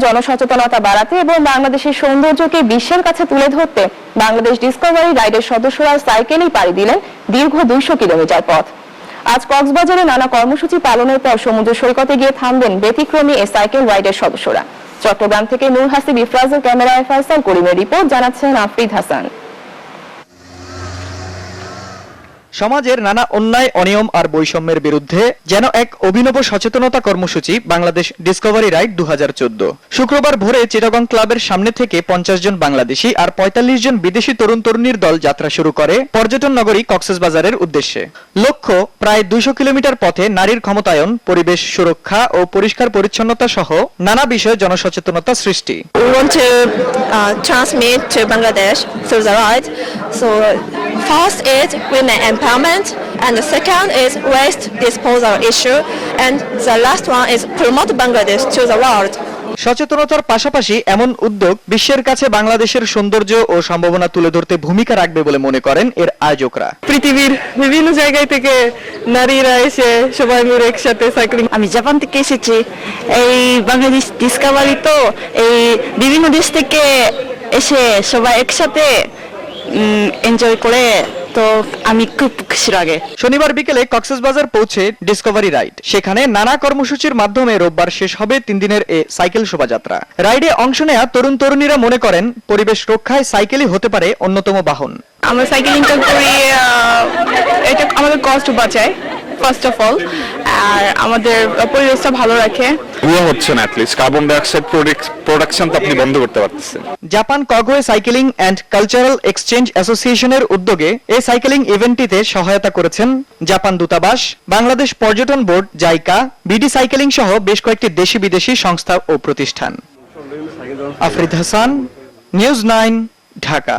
জনসচেতনতা বাড়াতে এবং বাংলাদেশের সৌন্দর্যকে বিশ্বের কাছে তুলে ধরতে বাংলাদেশ ডিসকভারি রাইডের সদস্যরা সাইকেলেই পাড়ি দিলেন দীর্ঘ 200 কিলোমিটার পথ। আজ কক্সবাজারে নানা কর্মসূচি পালনের পর সমুদ্র সৈকতে গিয়ে থামবেন ব্যতিক্রমী এই সাইকেল রাইডের সদস্যরা। চট্টগ্রাম থেকে নূর হাসিব ইফরাজের ক্যামেরায় ফয়সাল করিমের রিপোর্ট, জানাচ্ছেন আফরিদ হাসান। সমাজের নানা অন্যায়, অনিয়ম আর বৈষম্যের বিরুদ্ধে যেন এক অভিনব সচেতনতা কর্মসূচি বাংলাদেশ ডিসকভারি রাইড 2014। শুক্রবার ভোরে চিটাগং ক্লাবের সামনে থেকে 50 জন বাংলাদেশি আর 45 জন বিদেশি তরুণ তরুণীর দল যাত্রা শুরু করে পর্যটন নগরী কক্সবাজারের উদ্দেশ্যে। লক্ষ্য প্রায় 200 কিলোমিটার পথে নারীর ক্ষমতায়ন, পরিবেশ সুরক্ষা ও পরিষ্কার পরিচ্ছন্নতা সহ নানা বিষয়ে জনসচেতনতা সৃষ্টি। We want to transmit to Bangladesh through the ride. So first is women empowerment, and the second is waste disposal issue, and the last one is promote Bangladesh to the world. সচেতনতার পাশাপাশি এমন উদ্যোগ বিশ্বের কাছে বাংলাদেশের সৌন্দর্য ও সম্ভাবনা তুলে ধরতে ভূমিকা রাখবে বলে মনে করেন এর আয়োজকরা। পৃথিবীর বিভিন্ন জায়গায় থেকে নারীরা এসে সবাই মিলে একসাথে সাইক্লিং। আমি জাপান থেকে এসেছি। এই বাংলাদেশ ডিসকভারি তো এই বিভিন্ন দেশ থেকে এসে সবাই একসাথে এনজয় করে, তো আমি খুব খুশি লাগে। শনিবার বিকেলে কক্সবাজার পৌঁছে ডিসকভারি রাইড, সেখানে নানা কর্মসূচির মাধ্যমে রোববার শেষ হবে 3 দিনের এ সাইকেল শোভাযাত্রা। রাইডে অংশ নেয়া তরুণ তরুণীরা মনে করেন পরিবেশ রক্ষায় সাইকেলই হতে পারে অন্যতম বাহন। আমরা সাইকেলিংটা করি, এটা আমাদের কষ্ট বাঁচায় ফার্স্ট অফ অল, আর আমাদের পরিবেশটা ভালো রাখে। হচ্ছে না, অ্যাটলিস্ট কার্বন ডাইঅক্সাইড প্রোডাকশন তো আপনি বন্ধ করতে পারতেছেন। জাপান কগওয়ে সাইকেলিং অ্যান্ড কালচারাল এক্সচেঞ্জ অ্যাসোসিয়েশনের উদ্যোগে এই সাইকেলিং ইভেন্টটিতে সহায়তা করেছেন জাপান দূতাবাস, বাংলাদেশ পর্যটন বোর্ড, জাইকা, বিডি সাইকেলিং সহ বেশ কয়েকটি দেশি বিদেশি সংস্থা ও প্রতিষ্ঠান। আফরিদ হাসান, নিউজ 9, ঢাকা।